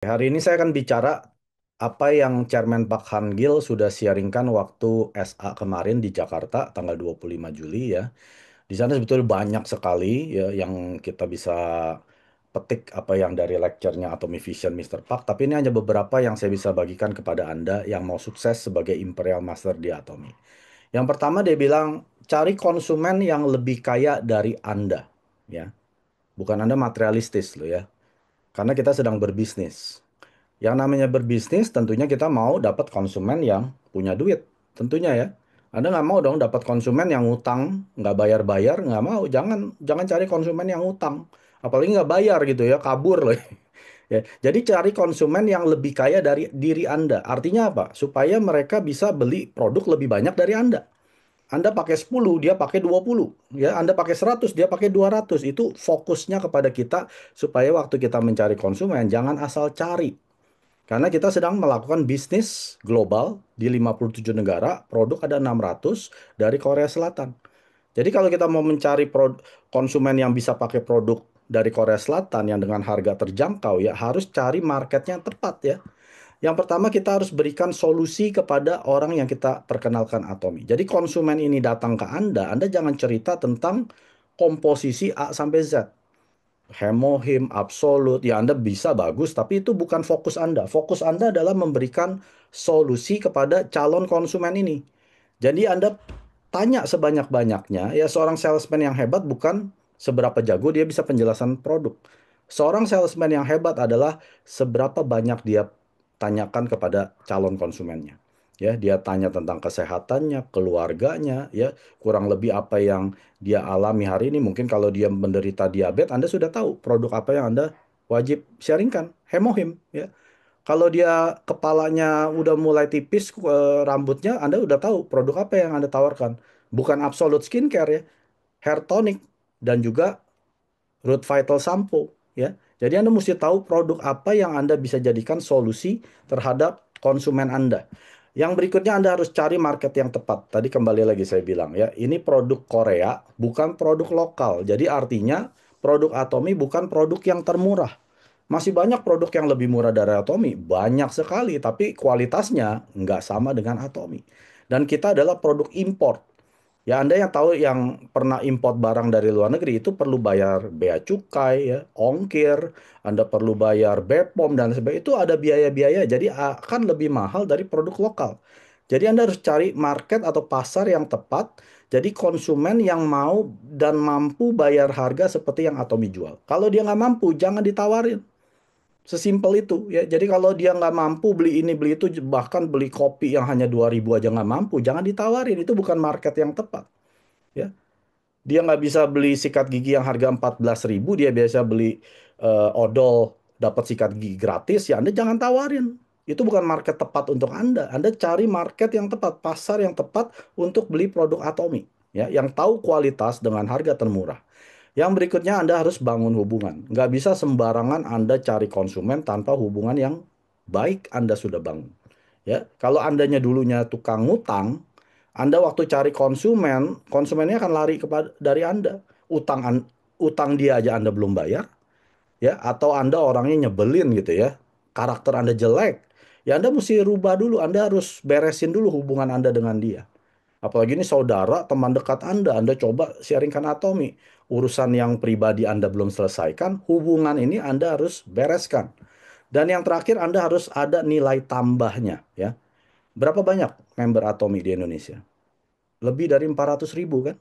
Hari ini saya akan bicara apa yang Chairman Pak Han Gil sudah siaringkan waktu SA kemarin di Jakarta tanggal 25 Juli ya. Di sana sebetulnya banyak sekali ya yang kita bisa petik apa yang dari lecture-nya Atomy Vision Mr. Park, tapi ini hanya beberapa yang saya bisa bagikan kepada Anda yang mau sukses sebagai Imperial Master di Atomy. Yang pertama dia bilang cari konsumen yang lebih kaya dari Anda ya. Bukan Anda materialistis loh ya. Karena kita sedang berbisnis. Yang namanya berbisnis tentunya kita mau dapat konsumen yang punya duit. Tentunya ya. Anda nggak mau dong dapat konsumen yang ngutang, nggak bayar-bayar, nggak mau. Jangan jangan cari konsumen yang ngutang. Apalagi nggak bayar gitu ya, kabur loh. Ya, jadi cari konsumen yang lebih kaya dari diri Anda. Artinya apa? Supaya mereka bisa beli produk lebih banyak dari Anda. Anda pakai 10, dia pakai 20. Ya, Anda pakai 100, dia pakai 200. Itu fokusnya kepada kita supaya waktu kita mencari konsumen, jangan asal cari. Karena kita sedang melakukan bisnis global di 57 negara, produk ada 600 dari Korea Selatan. Jadi kalau kita mau mencari konsumen yang bisa pakai produk dari Korea Selatan yang dengan harga terjangkau ya harus cari marketnya yang tepat ya. Yang pertama kita harus berikan solusi kepada orang yang kita perkenalkan Atomy. Jadi konsumen ini datang ke Anda jangan cerita tentang komposisi A sampai Z. Hemohim, absolut, ya Anda bisa bagus, tapi itu bukan fokus Anda. Fokus Anda adalah memberikan solusi kepada calon konsumen ini. Jadi Anda tanya sebanyak-banyaknya, ya seorang salesman yang hebat bukan seberapa jago dia bisa penjelasan produk. Seorang salesman yang hebat adalah seberapa banyak dia tanyakan kepada calon konsumennya. Ya, dia tanya tentang kesehatannya, keluarganya, ya, kurang lebih apa yang dia alami hari ini. Mungkin kalau dia menderita diabetes, Anda sudah tahu produk apa yang Anda wajib sharingkan. Hemohim, ya. Kalau dia kepalanya udah mulai tipis, rambutnya, Anda udah tahu produk apa yang Anda tawarkan. Bukan Absolute Skincare ya, Hair Tonic, dan juga Root Vital Shampoo ya. Jadi Anda mesti tahu produk apa yang Anda bisa jadikan solusi terhadap konsumen Anda. Yang berikutnya Anda harus cari market yang tepat. Tadi kembali lagi saya bilang ya, ini produk Korea, bukan produk lokal. Jadi artinya produk Atomy bukan produk yang termurah. Masih banyak produk yang lebih murah dari Atomy, banyak sekali, tapi kualitasnya nggak sama dengan Atomy. Dan kita adalah produk import. Ya, Anda yang tahu yang pernah import barang dari luar negeri itu perlu bayar bea cukai, ya, ongkir, Anda perlu bayar BPOM dan sebagainya. Itu ada biaya-biaya, jadi akan lebih mahal dari produk lokal. Jadi Anda harus cari market atau pasar yang tepat, jadi konsumen yang mau dan mampu bayar harga seperti yang Atomy jual. Kalau dia nggak mampu, jangan ditawarin. Sesimpel itu ya. Jadi kalau dia nggak mampu beli ini beli itu bahkan beli kopi yang hanya 2.000 aja nggak mampu, jangan ditawarin. Itu bukan market yang tepat ya. Dia nggak bisa beli sikat gigi yang harga 14.000, dia biasa beli odol dapat sikat gigi gratis ya. Anda jangan tawarin. Itu bukan market tepat untuk Anda. Anda cari market yang tepat, pasar yang tepat untuk beli produk Atomy ya, yang tahu kualitas dengan harga termurah. Yang berikutnya Anda harus bangun hubungan. Nggak bisa sembarangan Anda cari konsumen tanpa hubungan yang baik Anda sudah bangun. Ya, kalau Andanya dulunya tukang ngutang, Anda waktu cari konsumen, konsumennya akan lari kepada dari Anda. Utang utang dia aja Anda belum bayar, ya, atau Anda orangnya nyebelin gitu ya. Karakter Anda jelek. Ya Anda mesti rubah dulu, Anda harus beresin dulu hubungan Anda dengan dia. Apalagi ini saudara, teman dekat Anda coba sharingkan Atomy. Urusan yang pribadi Anda belum selesaikan, hubungan ini Anda harus bereskan. Dan yang terakhir Anda harus ada nilai tambahnya ya. Berapa banyak member Atomy di Indonesia? Lebih dari 400.000 kan?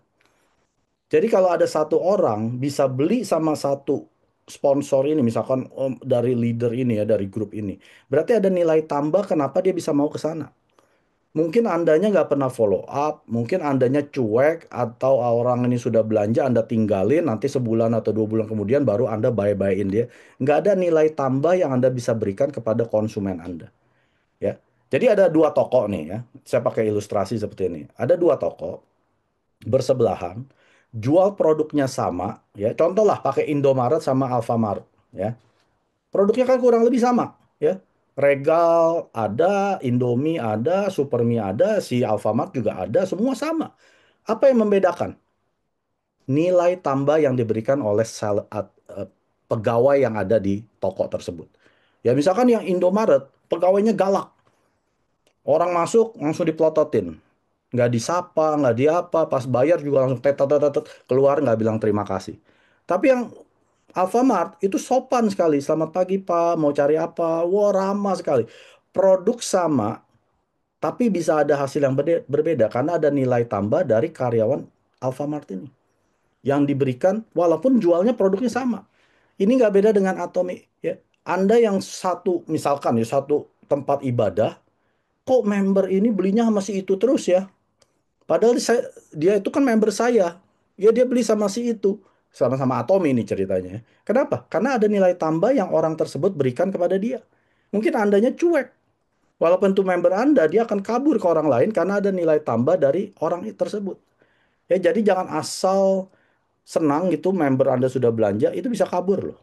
Jadi kalau ada satu orang bisa beli sama satu sponsor ini, misalkan dari leader ini ya, dari grup ini. Berarti ada nilai tambah kenapa dia bisa mau ke sana. Mungkin Andanya nggak pernah follow up, mungkin Andanya cuek, atau orang ini sudah belanja, Anda tinggalin, nanti sebulan atau 2 bulan kemudian baru Anda bye-byein dia. Nggak ada nilai tambah yang Anda bisa berikan kepada konsumen Anda. Ya. Jadi ada dua toko nih ya, saya pakai ilustrasi seperti ini. Ada dua toko bersebelahan, jual produknya sama, ya. Contoh lah pakai Indomaret sama Alfamart, ya. Produknya kan kurang lebih sama, ya. Regal ada, Indomie ada, Supermi ada, si Alfamart juga ada, semua sama. Apa yang membedakan? Nilai tambah yang diberikan oleh pegawai yang ada di toko tersebut. Ya misalkan yang Indomaret, pegawainya galak. Orang masuk langsung dipelototin. Nggak disapa, nggak diapa, pas bayar juga langsung tet, tet, tet, tet, keluar nggak bilang terima kasih. Tapi yang Alfamart itu sopan sekali. Selamat pagi Pak, mau cari apa? Wah ramah sekali. Produk sama, tapi bisa ada hasil yang berbeda karena ada nilai tambah dari karyawan Alfamart ini. Yang diberikan walaupun jualnya produknya sama. Ini nggak beda dengan Atomi. Ya. Anda yang satu, misalkan ya satu tempat ibadah, kok member ini belinya sama si itu terus ya? Padahal dia itu kan member saya. Ya dia beli sama si itu. Sama-sama Atomi ini ceritanya. Kenapa? Karena ada nilai tambah yang orang tersebut berikan kepada dia. Mungkin Andanya cuek. Walaupun itu member Anda, dia akan kabur ke orang lain karena ada nilai tambah dari orang tersebut. Ya, jadi jangan asal senang gitu member Anda sudah belanja, itu bisa kabur loh.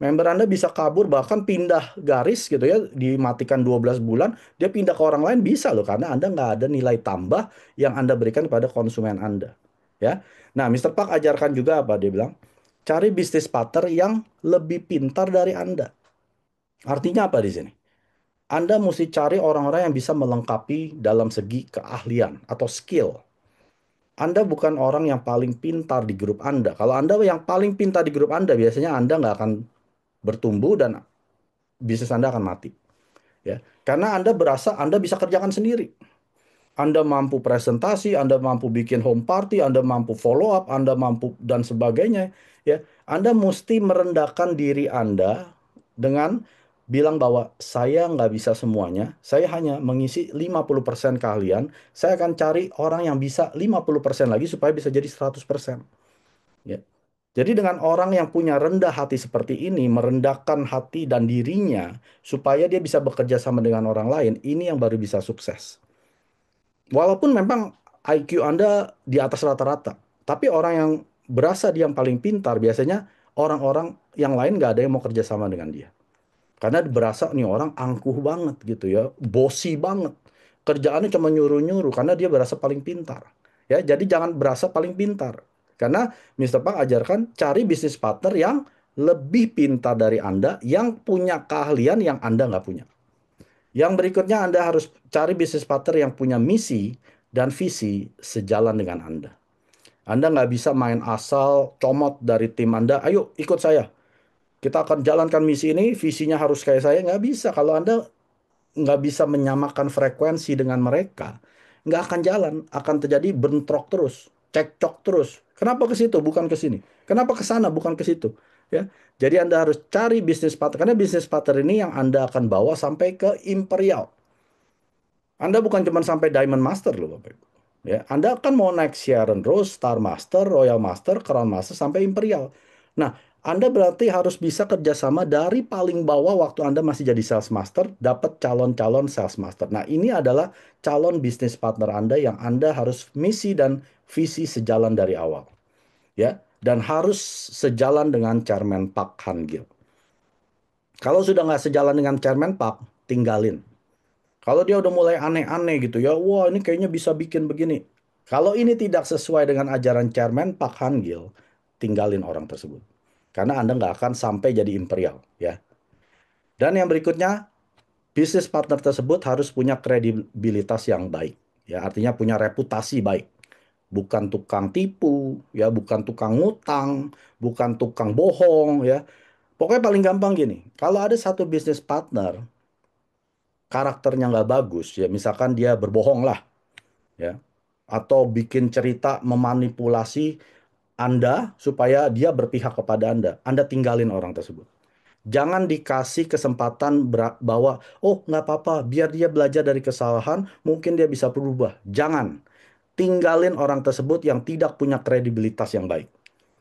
Member Anda bisa kabur bahkan pindah garis gitu ya, dimatikan 12 bulan, dia pindah ke orang lain bisa loh karena Anda nggak ada nilai tambah yang Anda berikan kepada konsumen Anda. Ya. Nah, Mister Park ajarkan juga apa dia bilang? Cari bisnis partner yang lebih pintar dari Anda. Artinya apa di sini? Anda mesti cari orang-orang yang bisa melengkapi dalam segi keahlian atau skill. Anda bukan orang yang paling pintar di grup Anda. Kalau Anda yang paling pintar di grup Anda, biasanya Anda nggak akan bertumbuh dan bisnis Anda akan mati. Ya, karena Anda berasa Anda bisa kerjakan sendiri. Anda mampu presentasi, Anda mampu bikin home party, Anda mampu follow up, Anda mampu dan sebagainya. Ya, Anda mesti merendahkan diri Anda dengan bilang bahwa saya nggak bisa semuanya, saya hanya mengisi 50% keahlian, saya akan cari orang yang bisa 50% lagi supaya bisa jadi 100%. Ya. Jadi dengan orang yang punya rendah hati seperti ini, merendahkan hati dan dirinya, supaya dia bisa bekerja sama dengan orang lain, ini yang baru bisa sukses. Walaupun memang IQ Anda di atas rata-rata, tapi orang yang berasa dia yang paling pintar, biasanya orang-orang yang lain nggak ada yang mau kerja sama dengan dia. Karena berasa nih orang angkuh banget gitu ya, bosi banget. Kerjaannya cuma nyuruh-nyuruh karena dia berasa paling pintar. Ya, jadi jangan berasa paling pintar. Karena Mister Pang ajarkan cari bisnis partner yang lebih pintar dari Anda, yang punya keahlian yang Anda nggak punya. Yang berikutnya Anda harus cari bisnis partner yang punya misi dan visi sejalan dengan Anda. Anda nggak bisa main asal comot dari tim Anda, ayo ikut saya. Kita akan jalankan misi ini, visinya harus kayak saya. Nggak bisa. Kalau Anda nggak bisa menyamakan frekuensi dengan mereka, nggak akan jalan. Akan terjadi bentrok terus, cekcok terus. Kenapa ke situ, bukan ke sini? Kenapa ke sana, bukan ke situ? Ya, jadi Anda harus cari bisnis partner. Karena bisnis partner ini yang Anda akan bawa sampai ke imperial. Anda bukan cuma sampai Diamond Master loh, Bapak Ibu. Ya, Anda kan mau naik Sharon Rose, Star Master, Royal Master, Crown Master sampai Imperial. Nah, Anda berarti harus bisa kerjasama dari paling bawah waktu Anda masih jadi Sales Master, dapat calon-calon Sales Master. Nah, ini adalah calon bisnis partner Anda yang Anda harus misi dan visi sejalan dari awal. Ya, dan harus sejalan dengan Chairman Park Han-gil. Kalau sudah nggak sejalan dengan Chairman Park, tinggalin. Kalau dia udah mulai aneh-aneh gitu ya, wah ini kayaknya bisa bikin begini. Kalau ini tidak sesuai dengan ajaran Chairman Park Han-gil, tinggalin orang tersebut. Karena Anda nggak akan sampai jadi imperial, ya. Dan yang berikutnya, bisnis partner tersebut harus punya kredibilitas yang baik. Ya, artinya punya reputasi baik. Bukan tukang tipu, ya, bukan tukang ngutang, bukan tukang bohong, ya. Pokoknya paling gampang gini, kalau ada satu bisnis partner, karakternya nggak bagus, ya, misalkan dia berbohong lah, ya, atau bikin cerita memanipulasi Anda supaya dia berpihak kepada Anda. Anda tinggalin orang tersebut. Jangan dikasih kesempatan bahwa, oh nggak apa-apa, biar dia belajar dari kesalahan, mungkin dia bisa berubah. Jangan. Tinggalin orang tersebut yang tidak punya kredibilitas yang baik.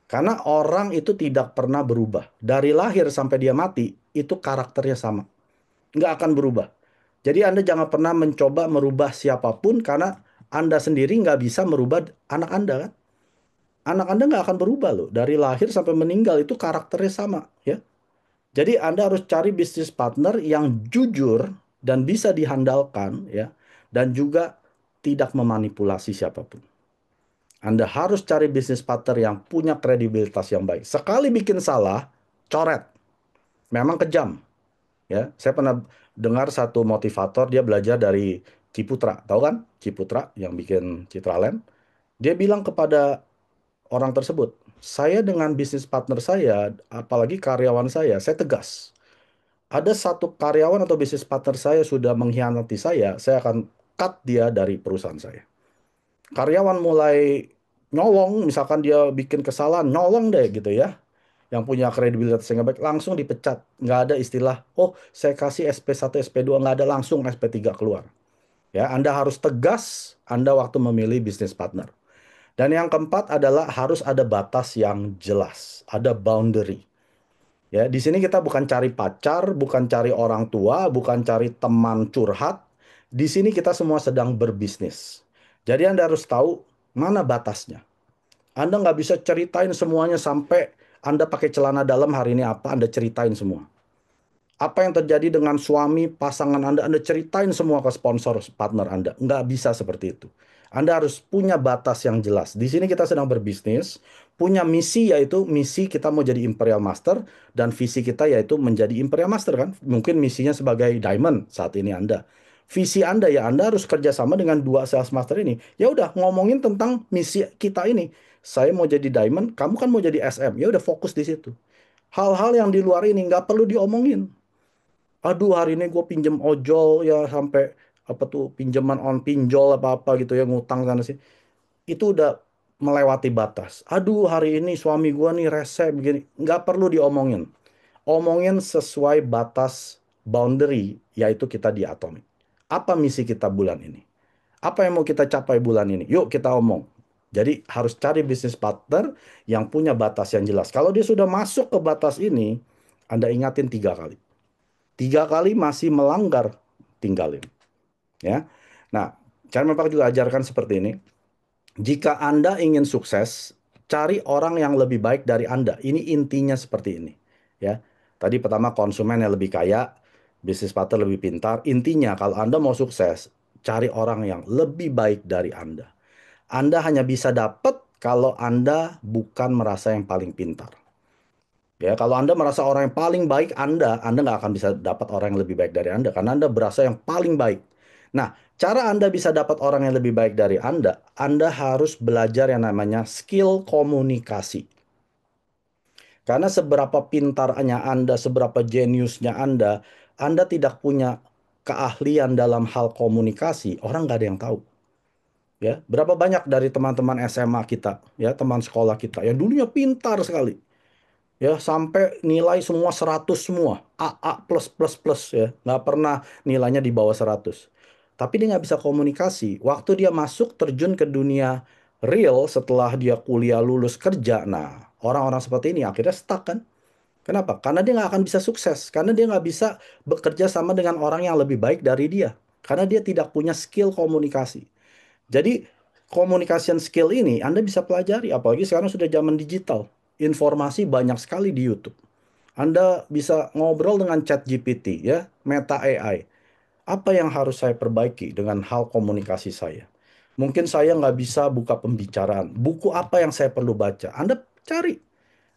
Karena orang itu tidak pernah berubah. Dari lahir sampai dia mati, itu karakternya sama. Nggak akan berubah. Jadi Anda jangan pernah mencoba merubah siapapun karena Anda sendiri nggak bisa merubah anak Anda kan. Anak Anda nggak akan berubah loh. Dari lahir sampai meninggal itu karakternya sama ya. Jadi Anda harus cari bisnis partner yang jujur dan bisa dihandalkan ya. Dan juga tidak memanipulasi siapapun. Anda harus cari bisnis partner yang punya kredibilitas yang baik. Sekali bikin salah, coret. Memang kejam. Ya, saya pernah dengar satu motivator, dia belajar dari Ciputra, tahu kan? Ciputra yang bikin Citraland. Dia bilang kepada orang tersebut, saya dengan bisnis partner saya, apalagi karyawan saya tegas. Ada satu karyawan atau bisnis partner saya sudah mengkhianati saya akan cut dia dari perusahaan saya. Karyawan mulai nyolong, misalkan dia bikin kesalahan, nyolong deh gitu ya. Yang punya kredibilitas yang baik, langsung dipecat. Nggak ada istilah, oh saya kasih SP1, SP2, nggak ada, langsung SP3 keluar. Ya, Anda harus tegas Anda waktu memilih bisnis partner. Dan yang keempat adalah harus ada batas yang jelas, ada boundary. Ya, di sini kita bukan cari pacar, bukan cari orang tua, bukan cari teman curhat. Di sini kita semua sedang berbisnis. Jadi Anda harus tahu mana batasnya. Anda nggak bisa ceritain semuanya sampai Anda pakai celana dalam hari ini apa, Anda ceritain semua. Apa yang terjadi dengan suami, pasangan Anda ceritain semua ke sponsor partner Anda. Nggak bisa seperti itu. Anda harus punya batas yang jelas. Di sini kita sedang berbisnis, punya misi yaitu misi kita mau jadi Imperial Master, dan visi kita yaitu menjadi Imperial Master kan. Mungkin misinya sebagai Diamond saat ini Anda. Visi Anda ya Anda harus kerjasama dengan dua Sales Master ini. Ya udah ngomongin tentang misi kita ini. Saya mau jadi Diamond, kamu kan mau jadi SM. Ya udah fokus di situ. Hal-hal yang di luar ini nggak perlu diomongin. Aduh hari ini gue pinjem ojol ya sampai apa tuh pinjaman on pinjol apa-apa gitu ya ngutang sana sih. Itu udah melewati batas. Aduh hari ini suami gue nih rese begini. Nggak perlu diomongin. Omongin sesuai batas boundary yaitu kita di Atomic. Apa misi kita bulan ini? Apa yang mau kita capai bulan ini? Yuk kita omong. Jadi harus cari bisnis partner yang punya batas yang jelas. Kalau dia sudah masuk ke batas ini, Anda ingatin 3 kali. 3 kali masih melanggar, tinggalin. Ya. Nah, cara Pak juga ajarkan seperti ini. Jika Anda ingin sukses, cari orang yang lebih baik dari Anda. Ini intinya seperti ini. Ya. Tadi pertama konsumen yang lebih kaya, bisnis partner lebih pintar. Intinya kalau Anda mau sukses, cari orang yang lebih baik dari Anda. Anda hanya bisa dapat kalau Anda bukan merasa yang paling pintar. Ya, kalau Anda merasa orang yang paling baik Anda nggak akan bisa dapat orang yang lebih baik dari Anda karena Anda berasa yang paling baik. Nah, cara Anda bisa dapat orang yang lebih baik dari Anda harus belajar yang namanya skill komunikasi. Karena seberapa pintarnya Anda, seberapa jeniusnya Anda tidak punya keahlian dalam hal komunikasi, orang nggak ada yang tahu. Ya, berapa banyak dari teman-teman SMA kita, ya, teman sekolah kita yang dulunya pintar sekali. Ya sampai nilai semua 100 semua, AA plus plus plus ya, nggak pernah nilainya di bawah 100. Tapi dia nggak bisa komunikasi. Waktu dia masuk terjun ke dunia real setelah dia kuliah lulus kerja, nah orang-orang seperti ini akhirnya stuck kan? Kenapa? Karena dia nggak akan bisa sukses, karena dia nggak bisa bekerja sama dengan orang yang lebih baik dari dia, karena dia tidak punya skill komunikasi. Jadi communication skill ini Anda bisa pelajari, apalagi sekarang sudah zaman digital. Informasi banyak sekali di YouTube. Anda bisa ngobrol dengan ChatGPT ya, Meta AI. Apa yang harus saya perbaiki dengan hal komunikasi saya? Mungkin saya nggak bisa buka pembicaraan. Buku apa yang saya perlu baca? Anda cari.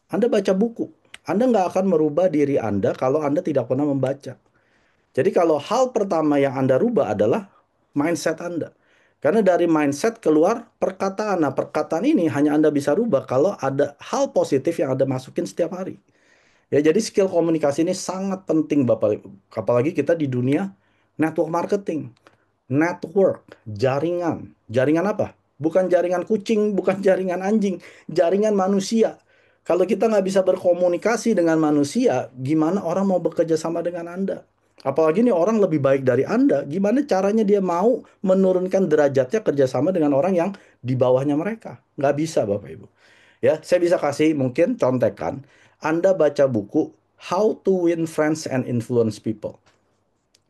Anda baca buku. Anda nggak akan merubah diri Anda kalau Anda tidak pernah membaca. Jadi kalau hal pertama yang Anda rubah adalah mindset Anda. Karena dari mindset keluar perkataan. Nah, perkataan ini hanya Anda bisa rubah kalau ada hal positif yang Anda masukin setiap hari. Ya, jadi skill komunikasi ini sangat penting, Bapak. Apalagi kita di dunia network marketing. Network, jaringan. Jaringan apa? Bukan jaringan kucing, bukan jaringan anjing, jaringan manusia. Kalau kita nggak bisa berkomunikasi dengan manusia, gimana orang mau bekerja sama dengan Anda? Apalagi nih orang lebih baik dari Anda, gimana caranya dia mau menurunkan derajatnya kerjasama dengan orang yang di bawahnya mereka? Nggak bisa, Bapak Ibu. Ya, saya bisa kasih mungkin contekan. Anda baca buku How to Win Friends and Influence People.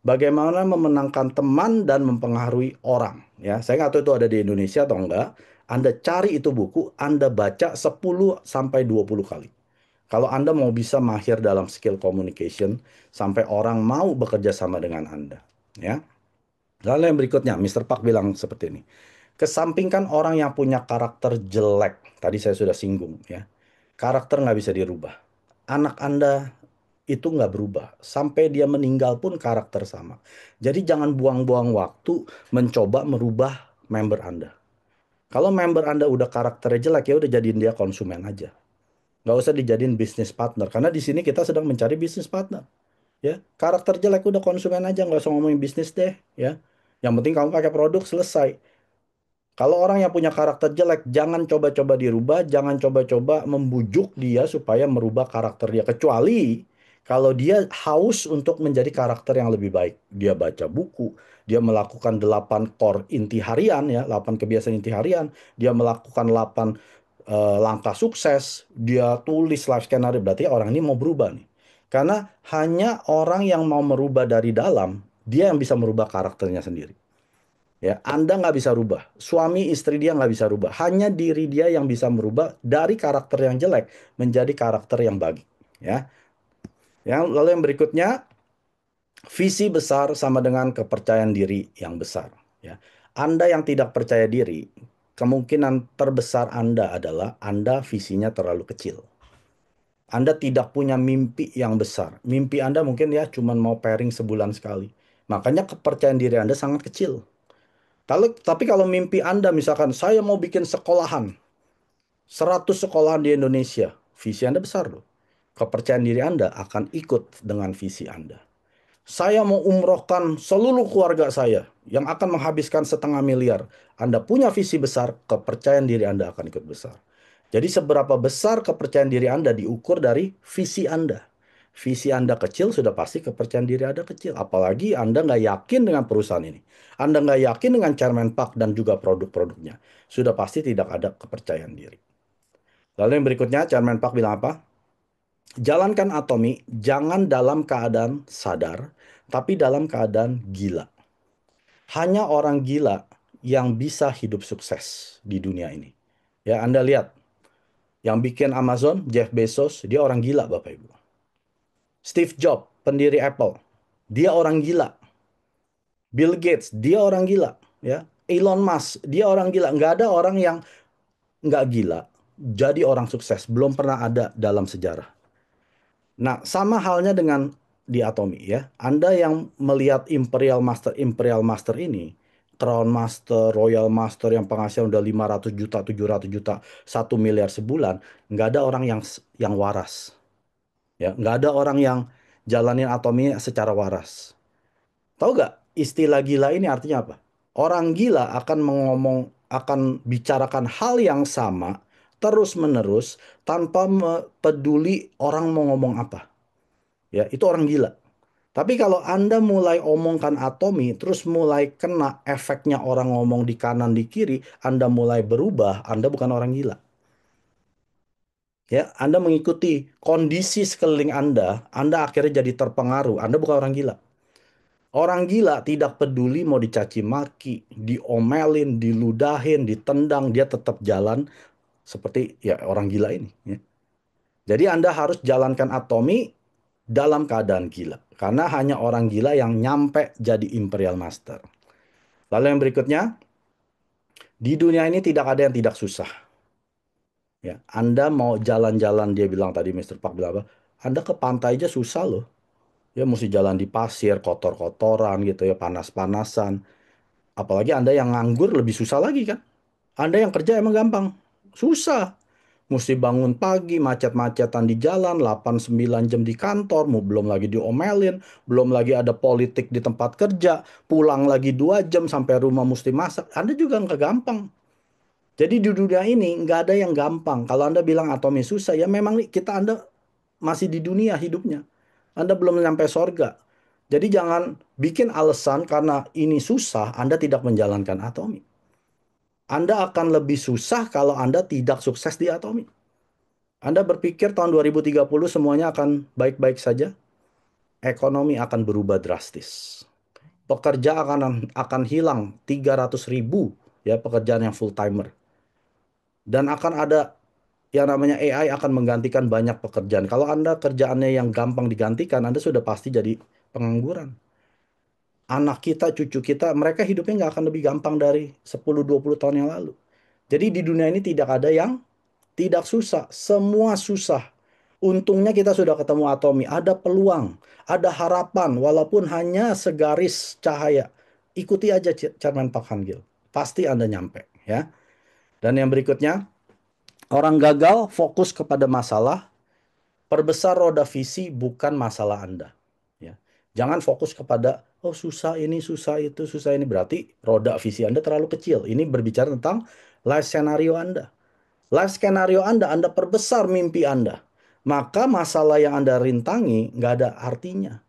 Bagaimana memenangkan teman dan mempengaruhi orang. Ya, saya nggak tahu itu ada di Indonesia atau enggak. Anda cari itu buku, Anda baca 10 sampai 20 kali. Kalau Anda mau bisa mahir dalam skill communication sampai orang mau bekerja sama dengan Anda, ya. Lalu yang berikutnya, Mr. Park bilang seperti ini. Kesampingkan orang yang punya karakter jelek. Tadi saya sudah singgung, ya. Karakter nggak bisa dirubah. Anak Anda itu nggak berubah. Sampai dia meninggal pun karakter sama. Jadi jangan buang-buang waktu mencoba merubah member Anda. Kalau member Anda udah karakternya jelek, ya udah jadiin dia konsumen aja. Nggak usah dijadiin bisnis partner. Karena di sini kita sedang mencari bisnis partner. Ya, karakter jelek udah konsumen aja, nggak usah ngomongin bisnis deh. Ya, yang penting kamu pakai produk selesai. Kalau orang yang punya karakter jelek, jangan coba-coba dirubah, jangan coba-coba membujuk dia supaya merubah karakter dia. Kecuali kalau dia haus untuk menjadi karakter yang lebih baik. Dia baca buku, dia melakukan 8 core inti harian, ya, 8 kebiasaan inti harian, dia melakukan 8 langkah sukses, dia tulis life scenario, berarti orang ini mau berubah nih. Karena hanya orang yang mau merubah dari dalam, dia yang bisa merubah karakternya sendiri. Ya, Anda nggak bisa rubah. Suami istri dia nggak bisa rubah. Hanya diri dia yang bisa merubah dari karakter yang jelek menjadi karakter yang baik. Ya, lalu yang berikutnya, visi besar sama dengan kepercayaan diri yang besar. Ya, Anda yang tidak percaya diri, kemungkinan terbesar Anda adalah Anda visinya terlalu kecil. Anda tidak punya mimpi yang besar. Mimpi Anda mungkin ya cuma mau pairing sebulan sekali. Makanya kepercayaan diri Anda sangat kecil. Tapi kalau mimpi Anda misalkan saya mau bikin sekolahan, 100 sekolahan di Indonesia, visi Anda besar loh. Kepercayaan diri Anda akan ikut dengan visi Anda. Saya mau umrohkan seluruh keluarga saya yang akan menghabiskan 500 000 000. Anda punya visi besar, kepercayaan diri Anda akan ikut besar. Jadi seberapa besar kepercayaan diri Anda diukur dari visi Anda. Visi Anda kecil, sudah pasti kepercayaan diri Anda kecil. Apalagi Anda nggak yakin dengan perusahaan ini. Anda nggak yakin dengan Chairman Park dan juga produk-produknya. Sudah pasti tidak ada kepercayaan diri. Lalu yang berikutnya, Chairman Park bilang apa? Jalankan atomi, jangan dalam keadaan sadar, tapi dalam keadaan gila. Hanya orang gila yang bisa hidup sukses di dunia ini. Ya, Anda lihat, yang bikin Amazon, Jeff Bezos, dia orang gila, Bapak Ibu. Steve Jobs, pendiri Apple, dia orang gila. Bill Gates, dia orang gila. Ya, Elon Musk, dia orang gila. Nggak ada orang yang nggak gila jadi orang sukses. Belum pernah ada dalam sejarah. Nah, sama halnya dengan di Atomi ya. Anda yang melihat Imperial Master ini, Crown Master, Royal Master yang penghasilan udah 500 juta, 700 juta, 1 miliar sebulan, nggak ada orang yang waras. Ya, nggak ada orang yang jalanin Atomi secara waras. Tahu nggak istilah gila ini artinya apa? Orang gila akan bicarakan hal yang sama terus-menerus tanpa peduli orang mau ngomong apa. Ya, itu orang gila. Tapi kalau Anda mulai omongkan atomi, terus mulai kena efeknya orang ngomong di kanan, di kiri, Anda mulai berubah, Anda bukan orang gila. Ya, Anda mengikuti kondisi sekeliling Anda akhirnya jadi terpengaruh, Anda bukan orang gila. Orang gila tidak peduli mau dicaci maki, diomelin, diludahin, ditendang, dia tetap jalan seperti ya orang gila ini. Ya. Jadi Anda harus jalankan atomi dalam keadaan gila. Karena hanya orang gila yang nyampe jadi Imperial Master. Lalu yang berikutnya, di dunia ini tidak ada yang tidak susah. Ya, Anda mau jalan-jalan, dia bilang tadi Mr. Park bilang apa? Anda ke pantai aja susah loh. Ya mesti jalan di pasir, kotor-kotoran gitu ya, panas-panasan. Apalagi Anda yang nganggur lebih susah lagi kan? Anda yang kerja emang gampang. Susah. Mesti bangun pagi, macet-macetan di jalan, 8-9 jam di kantor, mau belum lagi diomelin, belum lagi ada politik di tempat kerja, pulang lagi 2 jam sampai rumah mesti masak. Anda juga nggak gampang. Jadi di dunia ini nggak ada yang gampang. Kalau Anda bilang atomi susah, ya memang Anda masih di dunia hidupnya. Anda belum sampai sorga. Jadi jangan bikin alasan karena ini susah, Anda tidak menjalankan atomi. Anda akan lebih susah kalau Anda tidak sukses di atomi. Anda berpikir tahun 2030 semuanya akan baik-baik saja? Ekonomi akan berubah drastis. Pekerja akan hilang 300 ribu ya pekerjaan yang full timer. Dan akan ada yang namanya AI akan menggantikan banyak pekerjaan. Kalau Anda kerjaannya yang gampang digantikan, Anda sudah pasti jadi pengangguran. Anak kita, cucu kita, mereka hidupnya nggak akan lebih gampang dari 10-20 tahun yang lalu. Jadi di dunia ini tidak ada yang tidak susah. Semua susah. Untungnya kita sudah ketemu Atomi, ada peluang, ada harapan, walaupun hanya segaris cahaya. Ikuti aja Chairman Park Han Gil. Pasti Anda nyampe, ya. Dan yang berikutnya, orang gagal fokus kepada masalah, perbesar roda visi bukan masalah Anda. Ya. Jangan fokus kepada, oh susah ini, susah itu, susah ini. Berarti roda visi Anda terlalu kecil. Ini berbicara tentang life scenario Anda. Life skenario Anda perbesar mimpi Anda. Maka masalah yang Anda rintangi nggak ada artinya.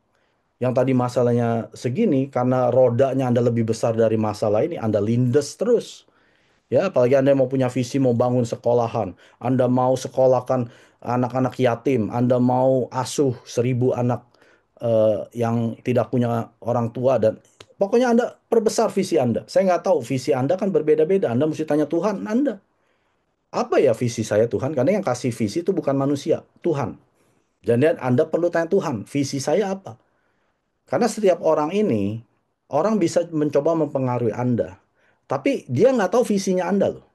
Yang tadi masalahnya segini, karena rodanya Anda lebih besar dari masalah ini, Anda lindes terus. Ya, apalagi Anda mau punya visi, mau bangun sekolahan. Anda mau sekolahkan anak-anak yatim. Anda mau asuh 1.000 anak yang tidak punya orang tua. Dan pokoknya Anda perbesar visi Anda. Saya nggak tahu, visi Anda kan berbeda-beda. Anda mesti tanya Tuhan Anda. Apa ya visi saya Tuhan? Karena yang kasih visi itu bukan manusia, Tuhan. Jadi Anda perlu tanya Tuhan, visi saya apa? Karena setiap orang ini, orang bisa mencoba mempengaruhi Anda. Tapi dia nggak tahu visinya Anda loh.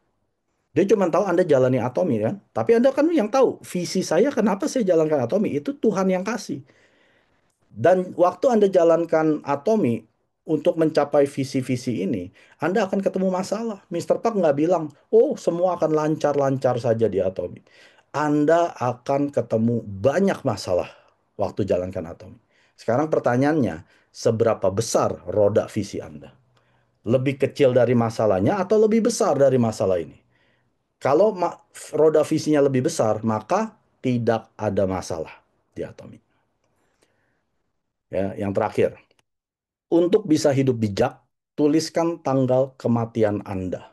Dia cuma tahu Anda jalani atomi kan. Tapi Anda kan yang tahu, visi saya kenapa saya jalankan atomi, itu Tuhan yang kasih. Dan waktu Anda jalankan atomi untuk mencapai visi-visi ini, Anda akan ketemu masalah. Mister Park nggak bilang, oh semua akan lancar-lancar saja di atomi. Anda akan ketemu banyak masalah waktu jalankan atomi. Sekarang pertanyaannya, seberapa besar roda visi Anda? Lebih kecil dari masalahnya atau lebih besar dari masalah ini? Kalau roda visinya lebih besar, maka tidak ada masalah di atomi. Ya, yang terakhir. Untuk bisa hidup bijak, tuliskan tanggal kematian Anda.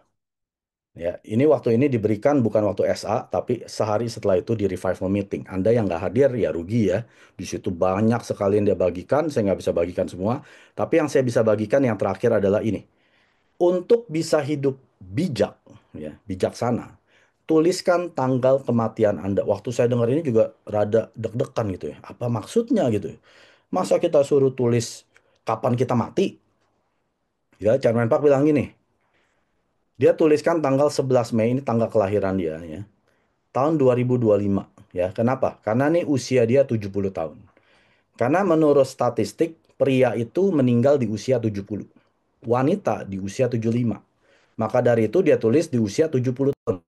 Ya, ini waktu ini diberikan bukan waktu SA, tapi sehari setelah itu di revival meeting. Anda yang nggak hadir ya rugi ya. Di situ banyak sekali yang dia bagikan, saya nggak bisa bagikan semua. Tapi yang saya bisa bagikan yang terakhir adalah ini. Untuk bisa hidup bijak, ya, bijaksana, tuliskan tanggal kematian Anda. Waktu saya dengar ini juga rada deg-degan gitu ya. Apa maksudnya gitu ya? Masa kita suruh tulis kapan kita mati? Ya, Chairman Park bilang gini, dia tuliskan tanggal 11 Mei, ini tanggal kelahiran dia ya. Tahun 2025 ya. Kenapa? Karena nih usia dia 70 tahun. Karena menurut statistik, pria itu meninggal di usia 70. Wanita di usia 75. Maka dari itu dia tulis di usia 70 tahun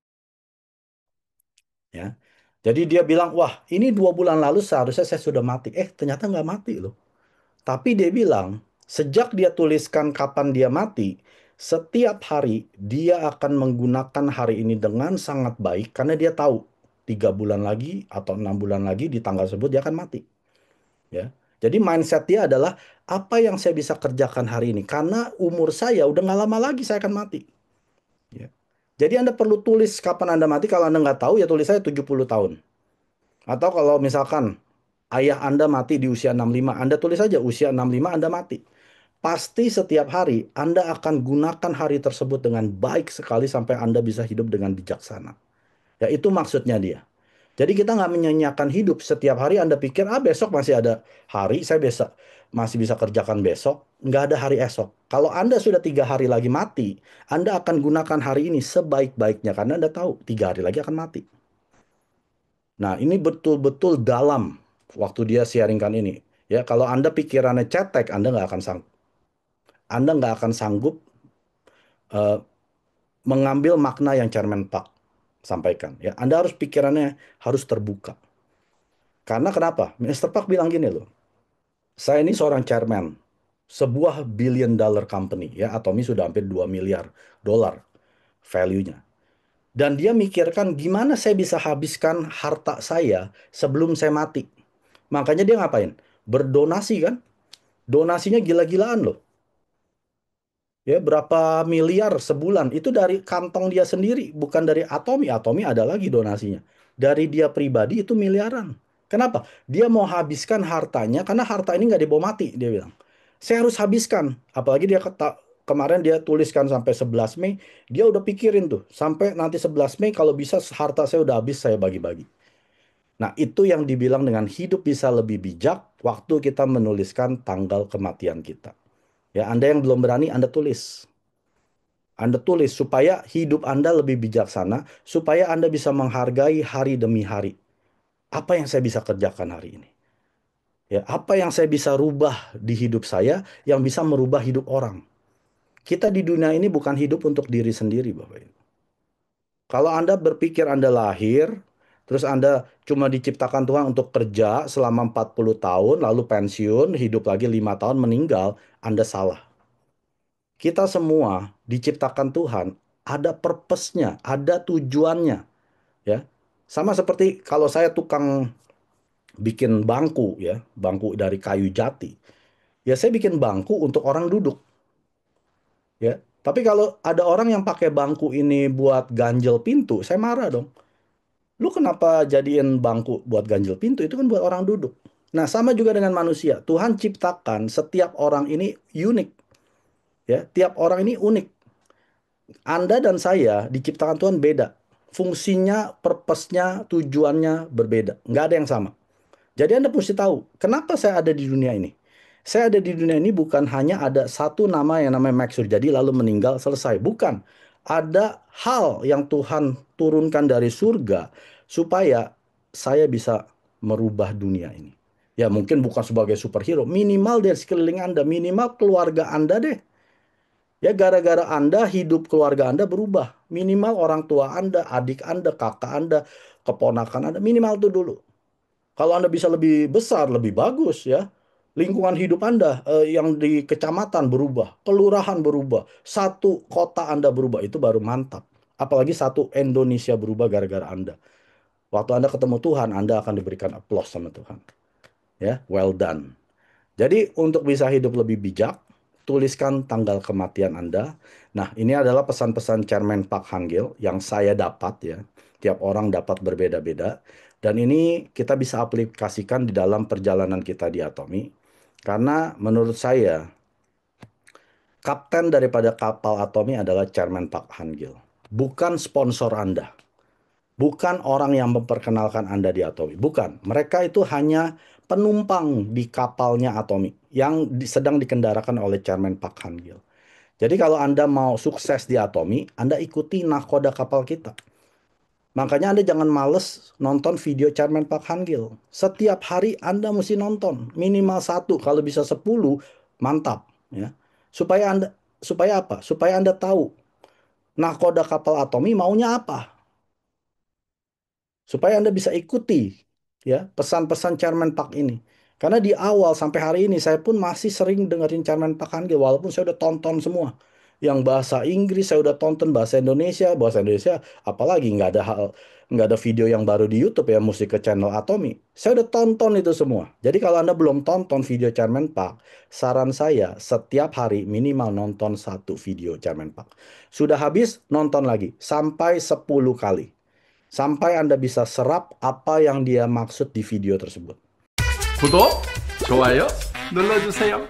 ya. Jadi dia bilang, wah ini 2 bulan lalu seharusnya saya sudah mati. Ternyata nggak mati loh. Tapi dia bilang, sejak dia tuliskan kapan dia mati, setiap hari dia akan menggunakan hari ini dengan sangat baik karena dia tahu 3 bulan lagi atau 6 bulan lagi di tanggal tersebut dia akan mati. Ya, jadi mindset dia adalah apa yang saya bisa kerjakan hari ini karena umur saya udah nggak lama lagi saya akan mati. Ya. Jadi Anda perlu tulis kapan Anda mati. Kalau Anda nggak tahu ya tulis saya 70 tahun. Atau kalau misalkan ayah Anda mati di usia 65, Anda tulis saja usia 65 Anda mati. Pasti setiap hari Anda akan gunakan hari tersebut dengan baik sekali sampai Anda bisa hidup dengan bijaksana. Ya itu maksudnya dia. Jadi kita nggak menyanyiakan hidup. Setiap hari Anda pikir, besok masih ada hari, saya masih bisa kerjakan besok. Nggak ada hari esok. Kalau Anda sudah 3 hari lagi mati, Anda akan gunakan hari ini sebaik-baiknya. Karena Anda tahu 3 hari lagi akan mati. Nah ini betul-betul dalam waktu dia sharingkan ini. Ya kalau Anda pikirannya cetek, Anda nggak akan sanggup eh, mengambil makna yang Chairman Park sampaikan. Ya, Anda harus pikirannya harus terbuka. Karena kenapa? Mr. Park bilang gini loh, saya ini seorang chairman, sebuah billion dollar company, ya, Atomi sudah hampir 2 miliar dolar value-nya. Dan dia mikirkan gimana saya bisa habiskan harta saya sebelum saya mati. Makanya dia ngapain? Berdonasi kan? Donasinya gila-gilaan loh. Ya, berapa miliar sebulan itu dari kantong dia sendiri, bukan dari Atomi. Atomi ada lagi donasinya. Dari dia pribadi itu miliaran. Kenapa? Dia mau habiskan hartanya karena harta ini nggak dibawa mati, dia bilang. Saya harus habiskan. Apalagi dia kemarin dia tuliskan sampai 11 Mei, dia udah pikirin tuh, sampai nanti 11 Mei kalau bisa harta saya udah habis saya bagi-bagi. Nah, itu yang dibilang dengan hidup bisa lebih bijak waktu kita menuliskan tanggal kematian kita. Ya, Anda yang belum berani, Anda tulis. Anda tulis supaya hidup Anda lebih bijaksana, supaya Anda bisa menghargai hari demi hari. Apa yang saya bisa kerjakan hari ini? Ya, apa yang saya bisa rubah di hidup saya yang bisa merubah hidup orang? Kita di dunia ini bukan hidup untuk diri sendiri, Bapak Ibu. Kalau Anda berpikir Anda lahir, terus Anda cuma diciptakan Tuhan untuk kerja selama 40 tahun, lalu pensiun, hidup lagi 5 tahun, meninggal, Anda salah. Kita semua diciptakan Tuhan, ada purpose-nya, ada tujuannya, ya. Sama seperti kalau saya tukang bikin bangku, ya, bangku dari kayu jati. Ya saya bikin bangku untuk orang duduk, ya. Tapi kalau ada orang yang pakai bangku ini buat ganjel pintu, saya marah dong. Lu kenapa jadiin bangku buat ganjel pintu? Itu kan buat orang duduk. Nah, sama juga dengan manusia. Tuhan ciptakan setiap orang ini unik, ya. Tiap orang ini unik. Anda dan saya diciptakan Tuhan beda. Fungsinya, purpose-nya, tujuannya berbeda. Nggak ada yang sama. Jadi Anda mesti tahu, kenapa saya ada di dunia ini? Saya ada di dunia ini bukan hanya ada satu nama yang namanya Max Surjadi lalu meninggal selesai. Bukan. Ada hal yang Tuhan turunkan dari surga supaya saya bisa merubah dunia ini. Ya mungkin bukan sebagai superhero, minimal dari sekeliling Anda, minimal keluarga Anda deh. Ya gara-gara Anda hidup keluarga Anda berubah. Minimal orang tua Anda, adik Anda, kakak Anda, keponakan Anda, minimal itu dulu. Kalau Anda bisa lebih besar, lebih bagus ya. Lingkungan hidup Anda yang di kecamatan berubah, kelurahan berubah, satu kota Anda berubah, itu baru mantap. Apalagi satu Indonesia berubah gara-gara Anda. Waktu Anda ketemu Tuhan, Anda akan diberikan applause sama Tuhan. Ya, well done. Jadi untuk bisa hidup lebih bijak, tuliskan tanggal kematian Anda. Nah, ini adalah pesan-pesan Chairman Park Hang-gil yang saya dapat ya. Tiap orang dapat berbeda-beda. Dan ini kita bisa aplikasikan di dalam perjalanan kita di Atomi. Karena menurut saya, kapten daripada kapal Atomi adalah Chairman Park Hang-gil. Bukan sponsor Anda. Bukan orang yang memperkenalkan Anda di Atomi. Bukan. Mereka itu hanya penumpang di kapalnya Atomi yang sedang dikendarakan oleh Chairman Park Han-gil. Jadi kalau Anda mau sukses di Atomi, Anda ikuti nahkoda kapal kita. Makanya Anda jangan males nonton video Chairman Park Han-gil. Setiap hari Anda mesti nonton. Minimal satu, kalau bisa 10, mantap. Ya. Supaya apa? Supaya Anda tahu nahkoda kapal Atomi maunya apa. Supaya Anda bisa ikuti ya pesan-pesan Chairman Park ini. Karena di awal sampai hari ini saya pun masih sering dengerin Chairman Park Hangil walaupun saya udah tonton semua. Yang bahasa Inggris saya udah tonton, bahasa Indonesia apalagi nggak ada video yang baru di YouTube ya, mesti ke channel Atomi. Saya udah tonton itu semua. Jadi kalau Anda belum tonton video Chairman Park, saran saya setiap hari minimal nonton satu video Chairman Park. Sudah habis nonton lagi sampai 10 kali. Sampai Anda bisa serap apa yang dia maksud di video tersebut. 구독, 좋아요 눌러주세요.